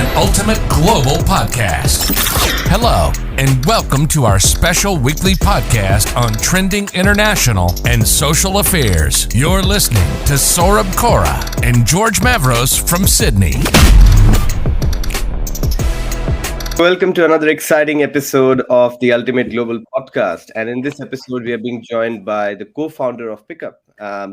an ultimate global podcast. Hello, and welcome to our special weekly podcast on trending international and social affairs. You're listening to Saurabh Kora and George Mavros from Sydney. Welcome to another exciting episode of the Ultimate Global Podcast. And in this episode, we are being joined by the co-founder of PicUp,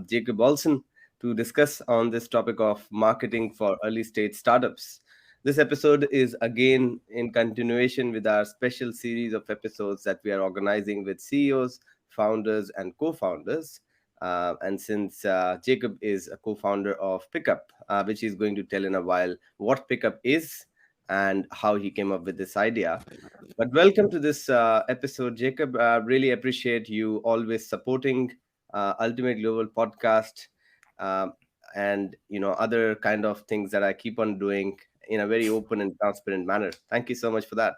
Jacob Olsen, to discuss on this topic of marketing for early stage startups. This episode is again in continuation with our special series of episodes that we are organizing with CEOs, founders, and co-founders. And since Jacob is a co-founder of PicUp, which he's going to tell in a while what PicUp is and how he came up with this idea. But welcome to this episode, Jacob. Really appreciate you always supporting Ultimate Global Podcast and other kind of things that I keep on doing in a very open and transparent manner. Thank you so much for that.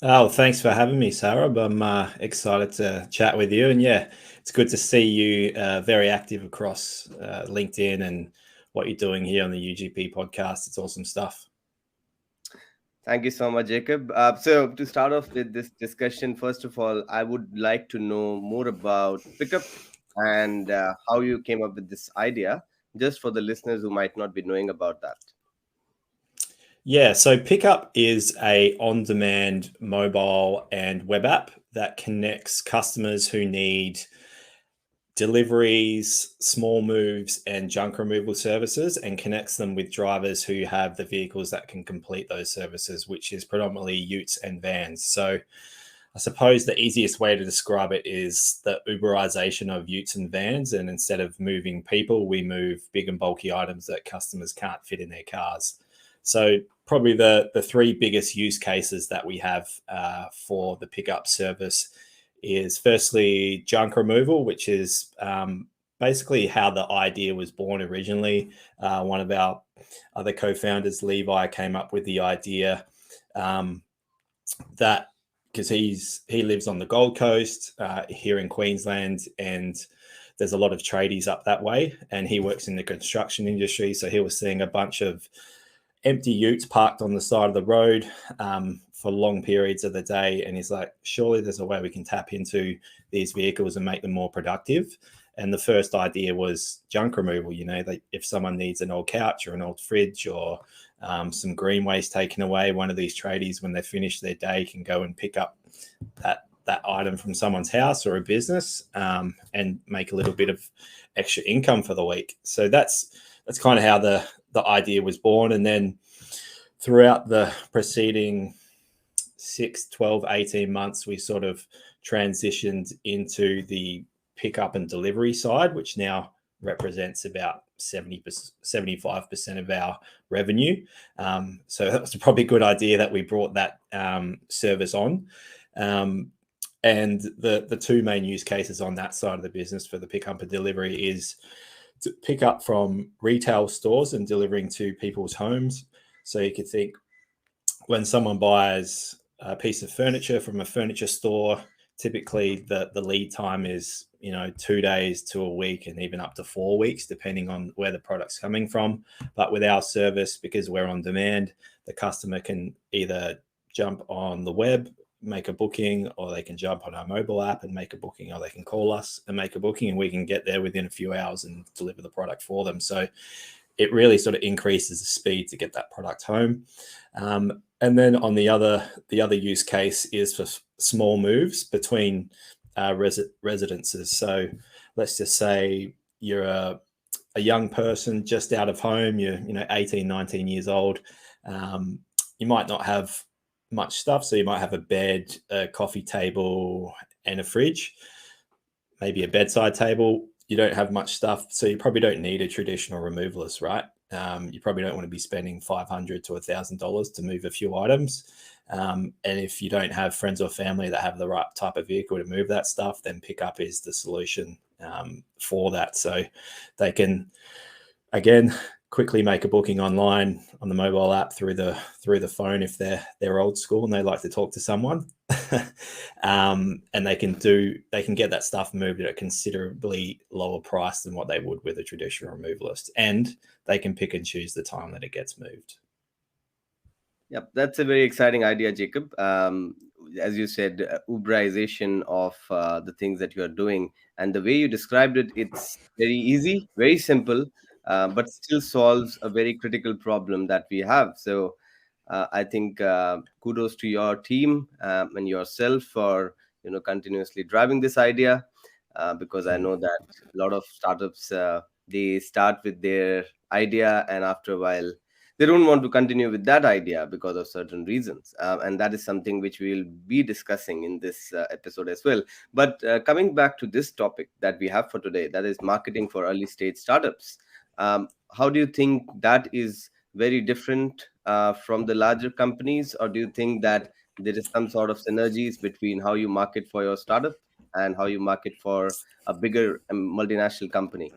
Oh, thanks for having me, Saurabh. I'm excited to chat with you. And yeah, it's good to see you very active across LinkedIn and what you're doing here on the UGP podcast. It's awesome stuff. Thank you so much, Jacob. So to start off with this discussion, first of all, I would like to know more about PicUp and how you came up with this idea, just for the listeners who might not be knowing about that. Yeah, so PicUp is a on-demand mobile and web app that connects customers who need deliveries, small moves, and junk removal services, and connects them with drivers who have the vehicles that can complete those services, which is predominantly utes and vans. So I suppose the easiest way to describe it is the Uberization of utes and vans. And instead of moving people, we move big and bulky items that customers can't fit in their cars. So probably the three biggest use cases that we have for the PicUp service is firstly junk removal, which is basically how the idea was born originally. One of our other co-founders, Levi, came up with the idea that because he lives on the Gold Coast here in Queensland, and there's a lot of tradies up that way, and he works in the construction industry. So he was seeing a bunch of empty utes parked on the side of the road for long periods of the day. And he's like, surely there's a way we can tap into these vehicles and make them more productive. And the first idea was junk removal. Like if someone needs an old couch or an old fridge or some green waste taken away, one of these tradies, when they finish their day, can go and pick up that item from someone's house or a business and make a little bit of extra income for the week. So that's kind of how the idea was born. And then throughout the preceding 6, 12, 18 months, we sort of transitioned into the pickup and delivery side, which now represents about 75% of our revenue. So that was probably a good idea that we brought that service on. And the two main use cases on that side of the business for the pickup and delivery is to pick up from retail stores and delivering to people's homes. So you could think when someone buys a piece of furniture from a furniture store, typically the lead time is 2 days to a week and even up to 4 weeks, depending on where the product's coming from. But with our service, because we're on demand, the customer can either jump on the web, make a booking, or they can jump on our mobile app and make a booking, or they can call us and make a booking, and we can get there within a few hours and deliver the product for them. So it really sort of increases the speed to get that product home. And then on the other use case is for small moves between residences. So let's just say you're a young person just out of home, you're 18, 19 years old. You might not have much stuff. So you might have a bed, a coffee table, and a fridge, maybe a bedside table. You don't have much stuff, so you probably don't need a traditional removalist, right? You probably don't want to be spending $500 to $1,000 to move a few items. And if you don't have friends or family that have the right type of vehicle to move that stuff, then PicUp is the solution for that. So they can, again, quickly make a booking online on the mobile app through the phone if they're old school and they like to talk to someone, and they can get that stuff moved at a considerably lower price than what they would with a traditional removalist, and they can pick and choose the time that it gets moved. Yep, that's a very exciting idea, Jacob. As you said, Uberization of the things that you are doing, and the way you described it, it's very easy, very simple, but still solves a very critical problem that we have. So, I think kudos to your team and yourself for continuously driving this idea, because I Mm. know that a lot of startups they start with their idea, and after a while they don't want to continue with that idea because of certain reasons, and that is something which we'll be discussing in this episode as well. But coming back to this topic that we have for today, that is marketing for early stage startups. How do you think that is very different from the larger companies, or do you think that there is some sort of synergies between how you market for your startup and how you market for a bigger multinational company?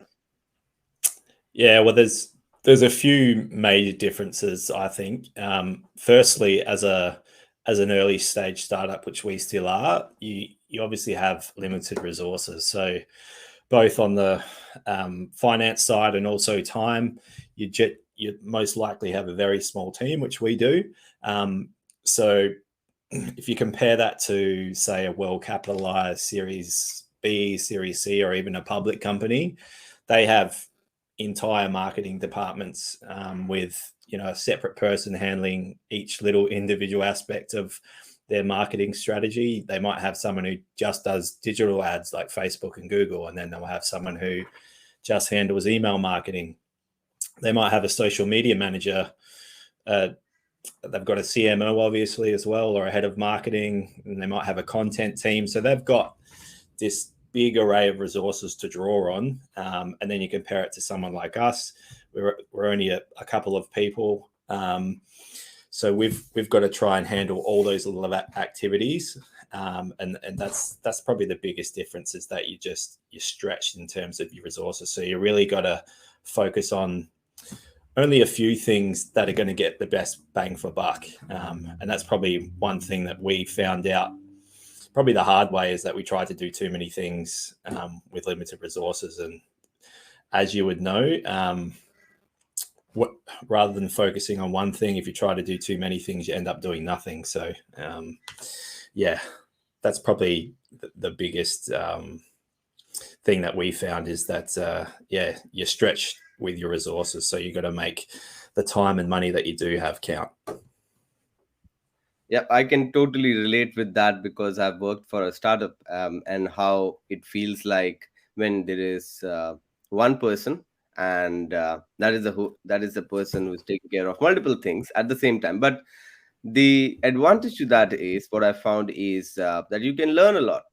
Yeah, well, there's a few major differences, I think. Firstly, as an early stage startup, which we still are, you obviously have limited resources. So both on the finance side and also time, you most likely have a very small team, which we do. So if you compare that to, say, a well capitalized Series B, Series C, or even a public company, they have entire marketing departments with a separate person handling each little individual aspect of their marketing strategy. They might have someone who just does digital ads like Facebook and Google, and then they'll have someone who just handles email marketing. They might have a social media manager. They've got a CMO obviously as well, or a head of marketing, and they might have a content team. So they've got this big array of resources to draw on, and then you compare it to someone like us. We're only a couple of people, so we've got to try and handle all those little activities, and that's probably the biggest difference, is that you're stretched in terms of your resources. So you really got to focus on only a few things that are going to get the best bang for buck, and that's probably one thing that we found out probably the hard way, is that we tried to do too many things with limited resources. And as you would know, rather than focusing on one thing, if you try to do too many things, you end up doing nothing. So yeah, that's probably the biggest thing that we found, is that you're stretched with your resources, so you got to make the time and money that you do have count. Yeah, I can totally relate with that because I've worked for a startup, and how it feels like when there is one person, and that is the person who's taking care of multiple things at the same time. But the advantage to that is, what I found is that you can learn a lot.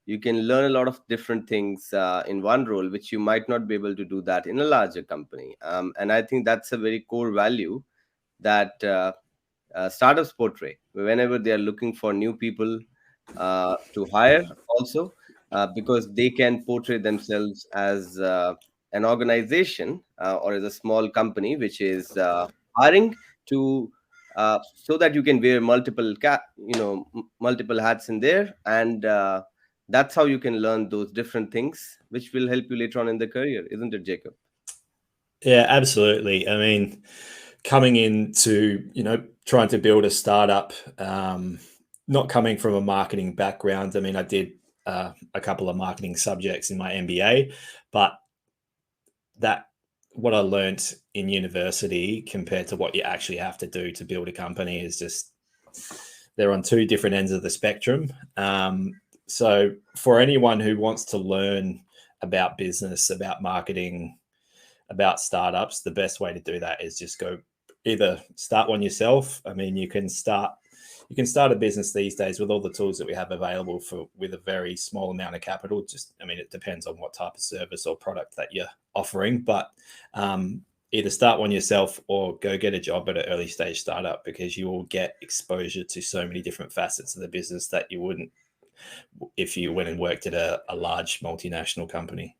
You can learn a lot of different things in one role, which you might not be able to do that in a larger company. And I think that's a very core value that startups portray whenever they are looking for new people to hire, also because they can portray themselves as an organization or as a small company which is hiring to so that you can wear multiple hats in there, and that's how you can learn those different things which will help you later on in the career, isn't it, Jacob? Yeah, absolutely. I mean, coming into trying to build a startup, not coming from a marketing background. I mean, I did a couple of marketing subjects in my MBA, but that what I learned in university compared to what you actually have to do to build a company is just, they're on two different ends of the spectrum. So for anyone who wants to learn about business, about marketing, about startups, the best way to do that is just go either start one yourself. I mean, you can start a business these days with all the tools that we have available with a very small amount of capital. I mean, it depends on what type of service or product that you're offering, but either start one yourself or go get a job at an early stage startup, because you will get exposure to so many different facets of the business that you wouldn't if you went and worked at a large multinational company.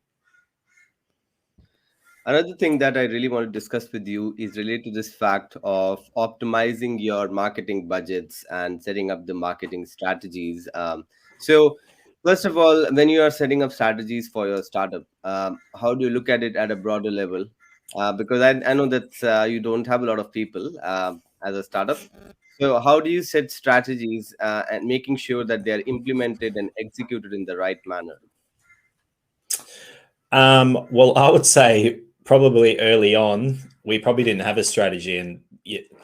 Another thing that I really want to discuss with you is related to this fact of optimizing your marketing budgets and setting up the marketing strategies. So, first of all, when you are setting up strategies for your startup, how do you look at it at a broader level? Because I know that you don't have a lot of people, as a startup. So how do you set strategies and making sure that they are implemented and executed in the right manner? Well, I would say probably early on, we probably didn't have a strategy. And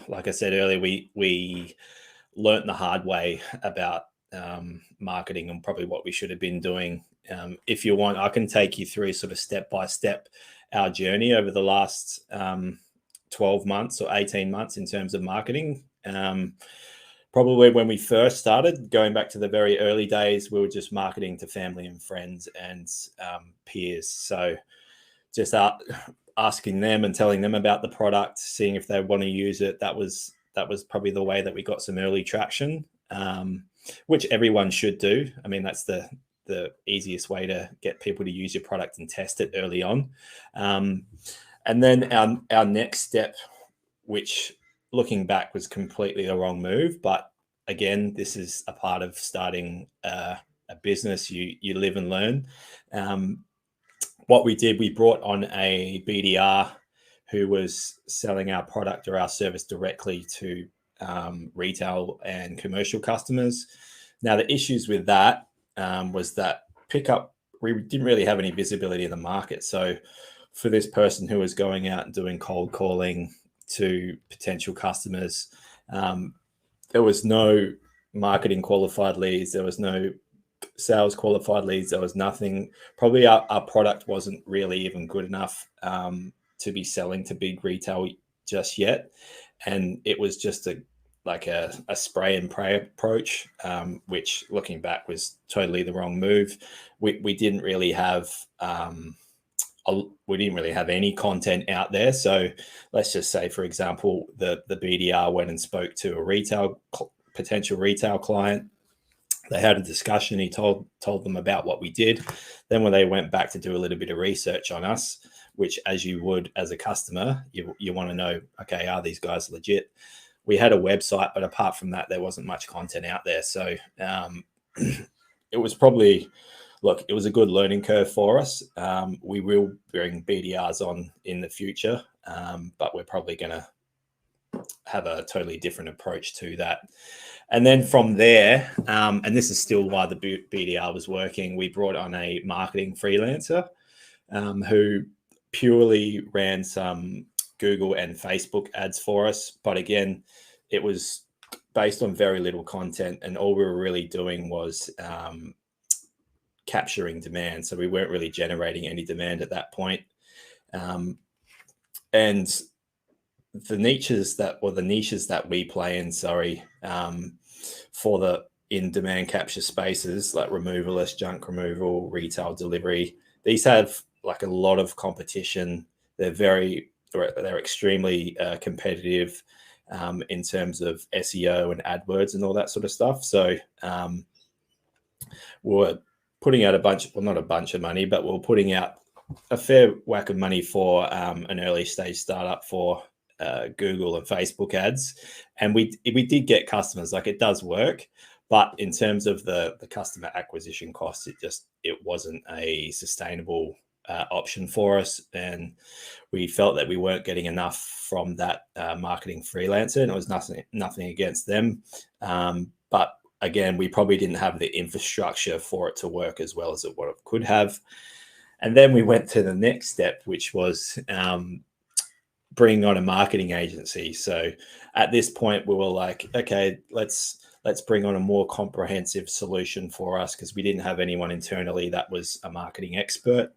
like I said earlier, we learnt the hard way about marketing and probably what we should have been doing. If you want, I can take you through sort of step by step our journey over the last 12 months or 18 months in terms of marketing. Probably when we first started, going back to the very early days, we were just marketing to family and friends and peers. So just asking them and telling them about the product, seeing if they want to use it. That was probably the way that we got some early traction, which everyone should do. I mean, that's the easiest way to get people to use your product and test it early on. And then our next step, which looking back was completely the wrong move. But again, this is a part of starting a business. You live and learn. What we did, we brought on a BDR who was selling our product or our service directly to retail and commercial customers. Now, the issues with that was that PicUp, we didn't really have any visibility in the market. So for this person who was going out and doing cold calling to potential customers, there was no marketing qualified leads. There was no sales qualified leads. There was nothing. Probably our product wasn't really even good enough to be selling to big retail just yet. And it was just a spray and pray approach, which looking back was totally the wrong move. We didn't really have any content out there. So let's just say, for example, the BDR went and spoke to a potential retail client. They had a discussion. He told them about what we did. Then when they went back to do a little bit of research on us, which as you would as a customer, you want to know, okay, are these guys legit? We had a website, but apart from that, there wasn't much content out there. So it was probably, it was a good learning curve for us. We will bring BDRs on in the future, but we're probably going to have a totally different approach to that. And then from there, and this is still why the BDR was working, we brought on a marketing freelancer who purely ran some Google and Facebook ads for us. But again, it was based on very little content, and all we were really doing was capturing demand. So we weren't really generating any demand at that point. And the niches that we play in, for the in demand capture spaces like removalist, junk removal, retail delivery, these have like a lot of competition. They're extremely competitive in terms of SEO and AdWords and all that sort of stuff. So we're putting out not a bunch of money, but we're putting out a fair whack of money for an early stage startup for Google and Facebook ads. And we did get customers. Like, it does work, but in terms of the customer acquisition costs, it wasn't a sustainable option for us, and we felt that we weren't getting enough from that marketing freelancer. And it was nothing against them, but again, we probably didn't have the infrastructure for it to work as well as it could have. And then we went to the next step, which was bringing on a marketing agency. So at this point, we were like, okay, let's bring on a more comprehensive solution for us, because we didn't have anyone internally that was a marketing expert.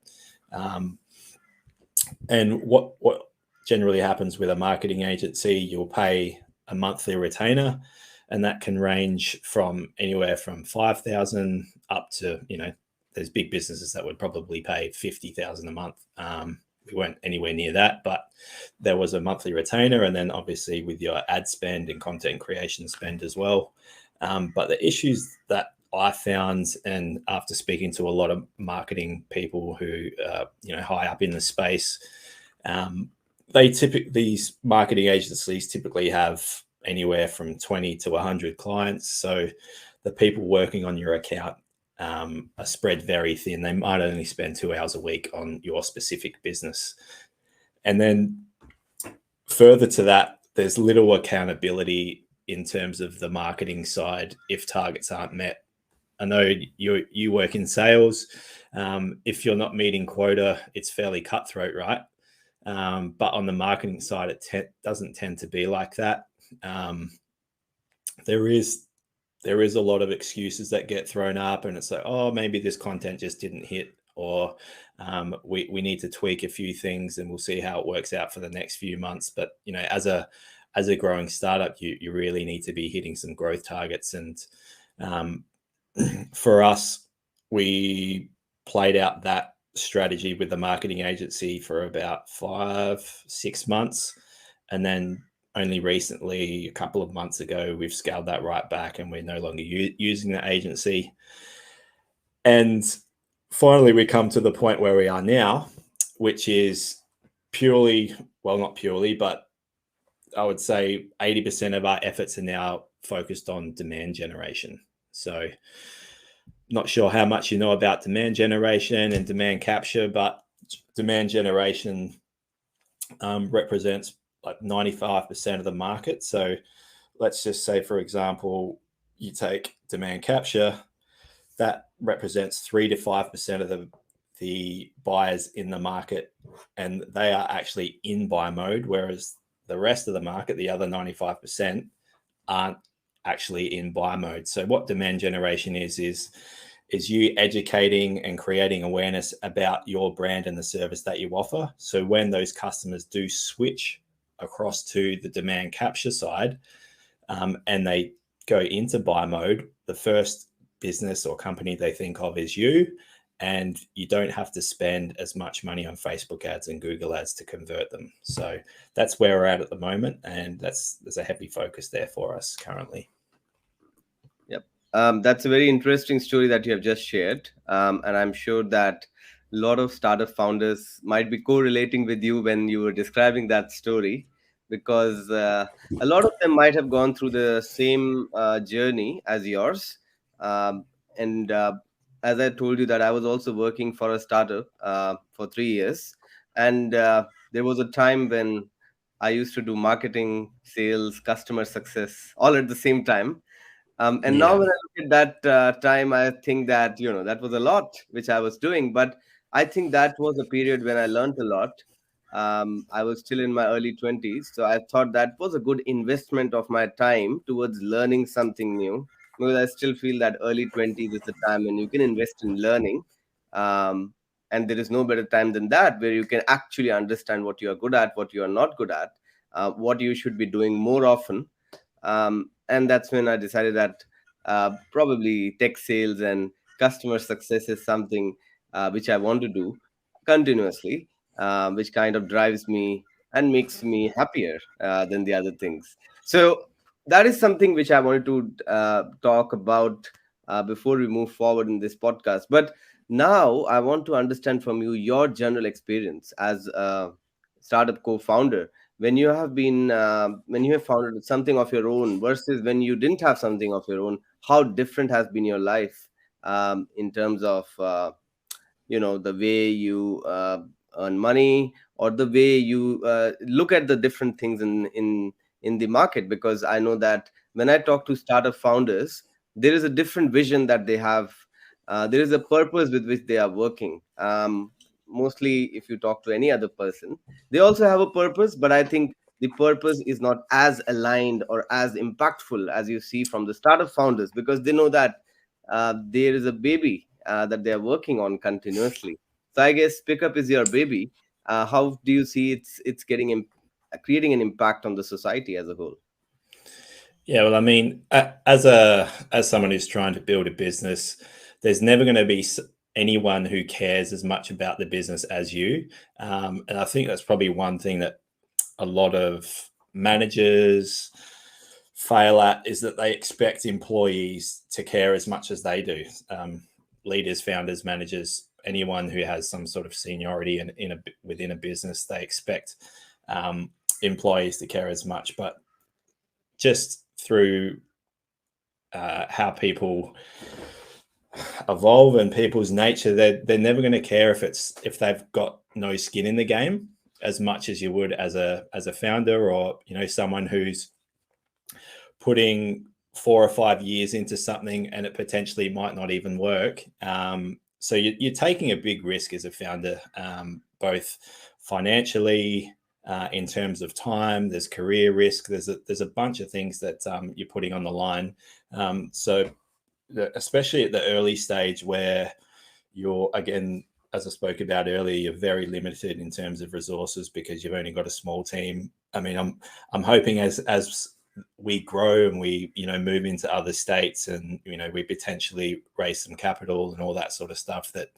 And what generally happens with a marketing agency, you'll pay a monthly retainer, and that can range from anywhere from 5,000 up to, there's big businesses that would probably pay 50,000 a month. We weren't anywhere near that, but there was a monthly retainer, and then obviously with your ad spend and content creation spend as well. But the issues that I found, and after speaking to a lot of marketing people who, high up in the space, these marketing agencies typically have anywhere from 20 to 100 clients. So the people working on your account are spread very thin. They might only spend 2 hours a week on your specific business. And then further to that, there's little accountability in terms of the marketing side if targets aren't met. I know you work in sales. If you're not meeting quota, it's fairly cutthroat, right? But on the marketing side, it doesn't tend to be like that. There is a lot of excuses that get thrown up, and it's like, oh, maybe this content just didn't hit, or we need to tweak a few things, and we'll see how it works out for the next few months. But as a growing startup, you really need to be hitting some growth targets. And for us, we played out that strategy with the marketing agency for about 5-6 months, and then only recently, a couple of months ago, we've scaled that right back, and we're no longer using the agency. And finally, we come to the point where we are now, which is not purely, but I would say 80% of our efforts are now focused on demand generation. So not sure how much you know about demand generation and demand capture, but demand generation represents like 95% of the market. So let's just say, for example, you take demand capture, that represents 3 to 5% of the buyers in the market, and they are actually in buy mode, whereas the rest of the market, the other 95%, aren't actually in buy mode. So what demand generation is you educating and creating awareness about your brand and the service that you offer. So when those customers do switch across to the demand capture side, and they go into buy mode, the first business or company they think of is you, and you don't have to spend as much money on Facebook ads and Google ads to convert them. So that's where we're at the moment, and there's a heavy focus there for us currently. Yep. That's a very interesting story that you have just shared. And I'm sure that a lot of startup founders might be correlating with you when you were describing that story, because a lot of them might have gone through the same journey as yours. And as I told you, that I was also working for a startup for 3 years. And there was a time when I used to do marketing, sales, customer success all at the same time. And now Yeah. when I look at that time, I think that, that was a lot which I was doing. But I think that was a period when I learned a lot. I was still in my early 20s. So I thought that was a good investment of my time towards learning something new. Because I still feel that early 20s is the time when you can invest in learning. And there is no better time than that, where you can actually understand what you are good at, what you are not good at, what you should be doing more often. And that's when I decided that probably tech sales and customer success is something which I want to do continuously, which kind of drives me and makes me happier than the other things. So that is something which I wanted to talk about before we move forward in this podcast. But now I want to understand from you your general experience as a startup co-founder, when you have been when you have founded something of your own versus when you didn't have something of your own. How different has been your life in terms of the way you earn money, or the way you look at the different things in the market? Because I know that when I talk to startup founders, there is a different vision that they have. There is a purpose with which they are working. Mostly if you talk to any other person, they also have a purpose, but I think the purpose is not as aligned or as impactful as you see from the startup founders, because they know that there is a baby that they are working on continuously. So I guess PicUp is your baby. How do you see it's creating an impact on the society as a whole? Yeah, well, I mean, as someone who's trying to build a business, there's never going to be anyone who cares as much about the business as you. And I think that's probably one thing that a lot of managers fail at, is that they expect employees to care as much as they do. Leaders, founders, managers, anyone who has some sort of seniority within a business, they expect employees to care as much. But just through how people evolve and people's nature, they're never going to care if they've got no skin in the game. as much as you would as a founder, or someone who's putting 4 or 5 years into something and it potentially might not even work. So you're taking a big risk as a founder, both financially, in terms of time. There's career risk. There's a bunch of things that you're putting on the line. So especially at the early stage where you're, again, as I spoke about earlier, you're very limited in terms of resources because you've only got a small team. I mean, I'm hoping as we grow and we move into other states and we potentially raise some capital and all that sort of stuff, that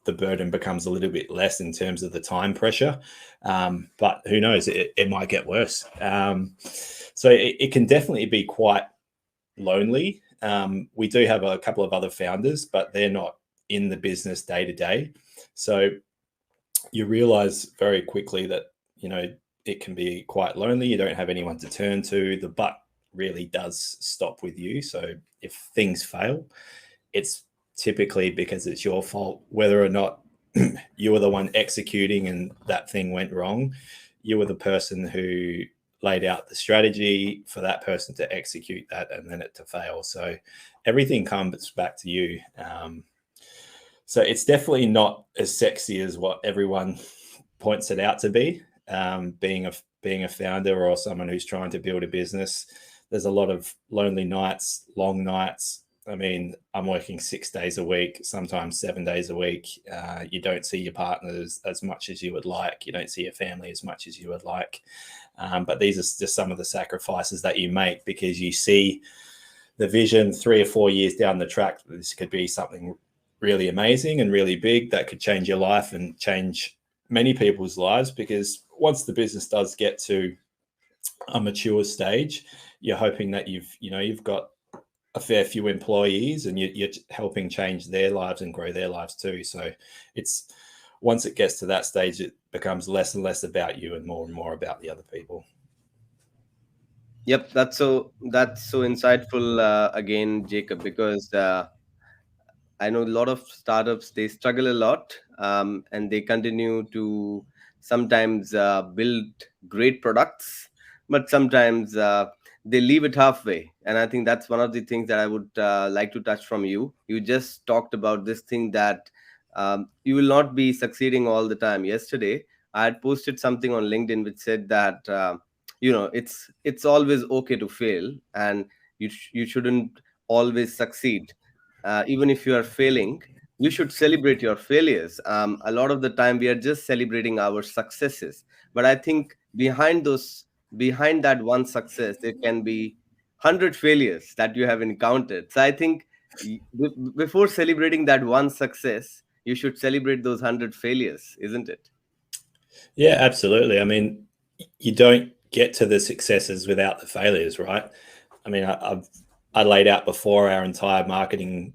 the burden becomes a little bit less in terms of the time pressure. But who knows, it might get worse. So it can definitely be quite lonely. We do have a couple of other founders, but they're not in the business day to day. So you realize very quickly that, it can be quite lonely. You don't have anyone to turn to. The buck really does stop with you. So if things fail, it's typically because it's your fault. Whether or not you were the one executing and that thing went wrong, you were the person who laid out the strategy for that person to execute that and then it to fail. So everything comes back to you. So it's definitely not as sexy as what everyone points it out to be. Being a founder or someone who's trying to build a business, there's a lot of lonely nights, long nights. I mean, I'm working 6 days a week, sometimes 7 days a week. You don't see your partners as much as you would like. You don't see your family as much as you would like. But these are just some of the sacrifices that you make because you see the vision 3 or 4 years down the track. This could be something really amazing and really big that could change your life and change many people's lives, because once the business does get to a mature stage, you're hoping that you've got a fair few employees and you're helping change their lives and grow their lives too. So it's, once it gets to that stage, it becomes less and less about you and more about the other people. Yep, that's so insightful again, Jacob, because I know a lot of startups, they struggle a lot, and they continue to sometimes build great products, but sometimes they leave it halfway. And I think that's one of the things that I would like to touch from you. You just talked about this thing that you will not be succeeding all the time. Yesterday, I had posted something on LinkedIn which said that it's always okay to fail, and you shouldn't always succeed. Even if you are failing, you should celebrate your failures. A lot of the time we are just celebrating our successes, but I think behind that one success there can be 100 failures that you have encountered. So I think before celebrating that one success, you should celebrate those 100 failures, isn't it? Yeah, absolutely. I mean, you don't get to the successes without the failures, right? I mean, I laid out before our entire marketing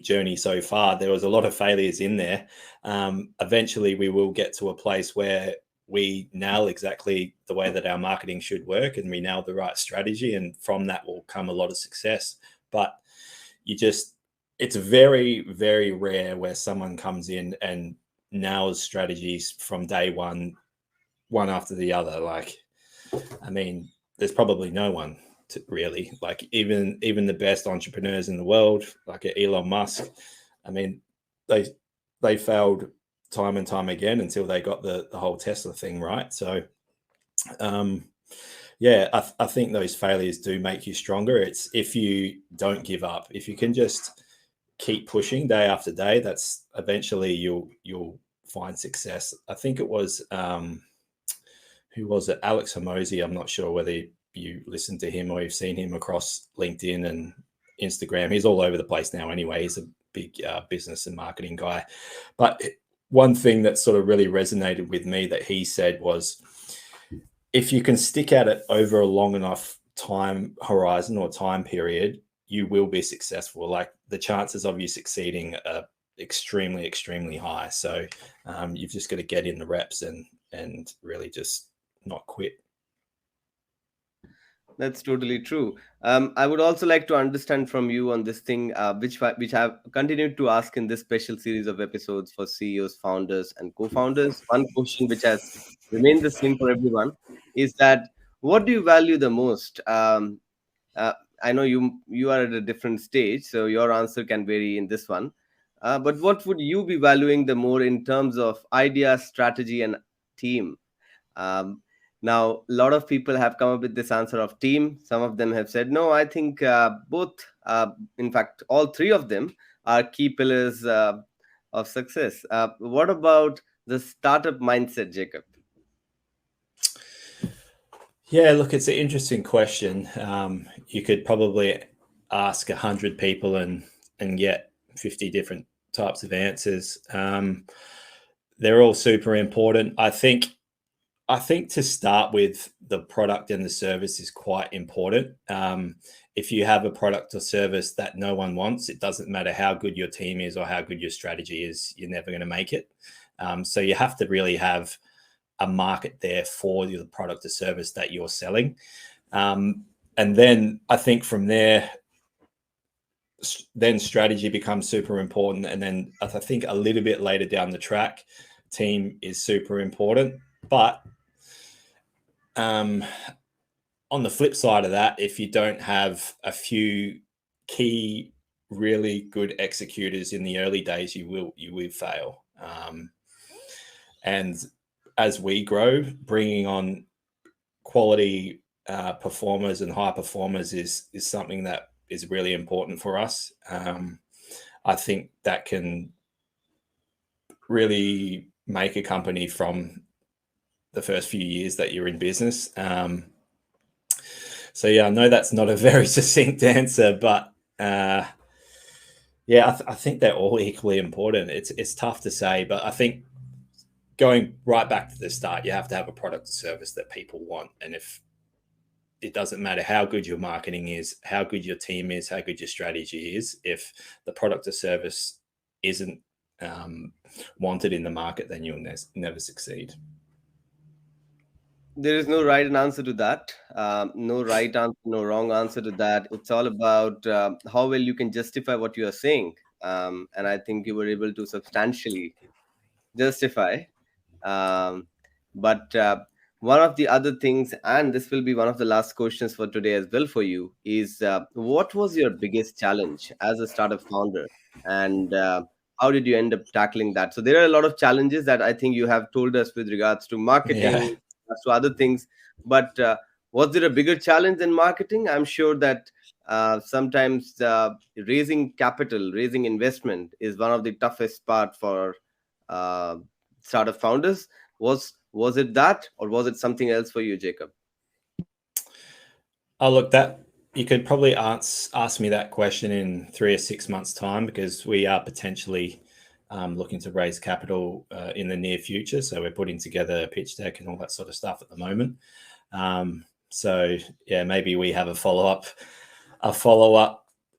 journey so far. There was a lot of failures in there. Eventually, we will get to a place where we nail exactly the way that our marketing should work, and we nail the right strategy, and from that will come a lot of success. But it's very, very rare where someone comes in and nails strategies from day one after the other. Like, I mean, there's probably no one really, like even the best entrepreneurs in the world, like Elon Musk. I mean, they failed time and time again until they got the whole Tesla thing right. So yeah, I think those failures do make you stronger. It's if you don't give up, if you can just keep pushing day after day, that's eventually you'll find success. I think it was who was it? Alex Hormozy. I'm not sure whether you listened to him or you've seen him across LinkedIn and Instagram. He's all over the place now anyway. He's a big business and marketing guy. But one thing that sort of really resonated with me that he said was, if you can stick at it over a long enough time horizon or time period, you will be successful. Like, the chances of you succeeding are extremely, extremely high. So you've just got to get in the reps and really just not quit. That's totally true. I would also like to understand from you on this thing, which I've continued to ask in this special series of episodes for CEOs, founders, and co-founders. One question which has remained the same for everyone is that what do you value the most? Uh, I know you are at a different stage, so your answer can vary in this one. But what would you be valuing the more in terms of idea, strategy, and team? Um, Now, a lot of people have come up with this answer of team. Some of them have said, no, I think both, in fact, all three of them are key pillars of success. What about the startup mindset, Jacob? Yeah, look, it's an interesting question. You could probably ask 100 people and get 50 different types of answers. They're all super important. I think to start with, the product and the service is quite important. If you have a product or service that no one wants, it doesn't matter how good your team is or how good your strategy is, you're never going to make it. So you have to really have a market there for the product or service that you're selling. And then I think from there, then strategy becomes super important. And then I think a little bit later down the track, team is super important. But on the flip side of that, if you don't have a few key, really good executors in the early days, you will fail. And as we grow, bringing on quality performers and high performers is something that is really important for us. I think that can really make a company from the first few years that you're in business. So yeah, I know that's not a very succinct answer, but yeah, I think they're all equally important. It's tough to say, but I think going right back to the start, you have to have a product or service that people want. And if it doesn't matter how good your marketing is, how good your team is, how good your strategy is, if the product or service isn't wanted in the market, then you'll never succeed. There is no right answer to that. No right answer, no wrong answer to that. It's all about how well you can justify what you are saying. And I think you were able to substantially justify. Um, but one of the other things, and this will be one of the last questions for today as well for you, is what was your biggest challenge as a startup founder, and how did you end up tackling that? So there are a lot of challenges that I think you have told us with regards to Yeah. marketing, as to other things. But was there a bigger challenge than marketing? I'm sure that sometimes raising capital, raising investment is one of the toughest part for uh, startup founders. Was it that, or was it something else for you, Jacob? Oh, look, that you could probably ask me that question in 3 or 6 months' time, because we are potentially looking to raise capital in the near future. So we're putting together a pitch deck and all that sort of stuff at the moment. So yeah, maybe we have a follow-up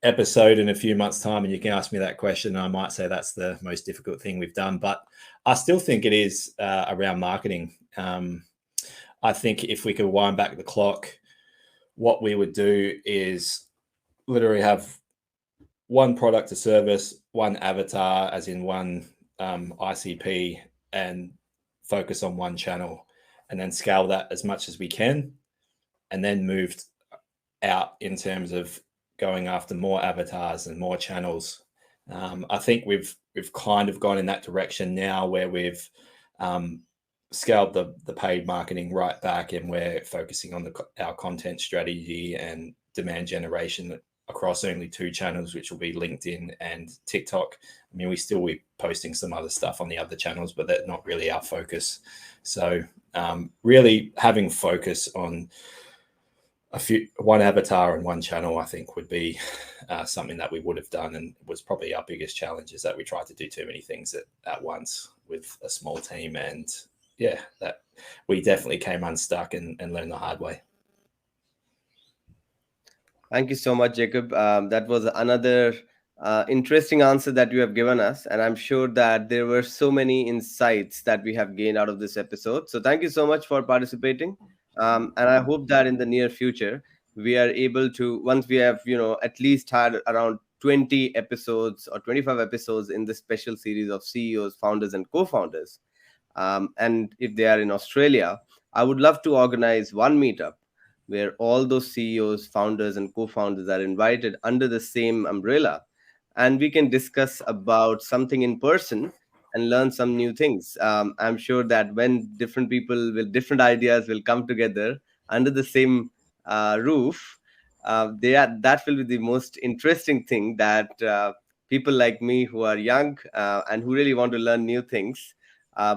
episode in a few months' time, and you can ask me that question. I might say that's the most difficult thing we've done, but I still think it is around marketing. I think if we could wind back the clock, what we would do is literally have one product or service, one avatar, as in one ICP, and focus on one channel, and then scale that as much as we can, and then move out in terms of going after more avatars and more channels. I think we've kind of gone in that direction now, where we've scaled the paid marketing right back, and we're focusing on our content strategy and demand generation across only two channels, which will be LinkedIn and TikTok. I mean, we still be posting some other stuff on the other channels, but that's not really our focus. So really having focus on one avatar and one channel, I think, would be something that we would have done, and was probably our biggest challenge, is that we tried to do too many things at once with a small team. And yeah, that we definitely came unstuck and learned the hard way. Thank you so much, Jacob. That was another interesting answer that you have given us, and I'm sure that there were so many insights that we have gained out of this episode. So thank you so much for participating, and I hope that in the near future we are able to, once we have, at least had around 20 episodes or 25 episodes in this special series of CEOs, founders, and co-founders. And if they are in Australia, I would love to organize one meetup where all those CEOs, founders, and co-founders are invited under the same umbrella, and we can discuss about something in person and learn some new things. I'm sure that when different people with different ideas will come together under the same roof, that will be the most interesting thing that people like me who are young and who really want to learn new things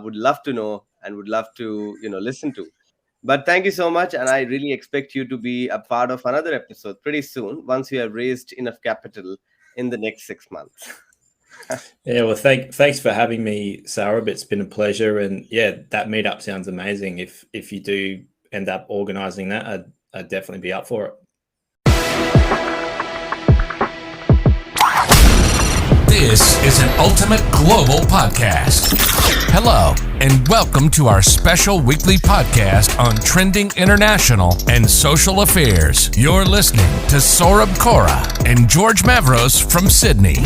would love to know and would love to listen to. But thank you so much, and I really expect you to be a part of another episode pretty soon once you have raised enough capital in the next 6 months. Yeah, well, thanks for having me, Saurabh. It's been a pleasure, and yeah, that meetup sounds amazing. If you do end up organising that, I'd definitely be up for it. This is an Ultimate Global Podcast. Hello, and welcome to our special weekly podcast on trending international and social affairs. You're listening to Saurabh Kora and George Mavros from Sydney.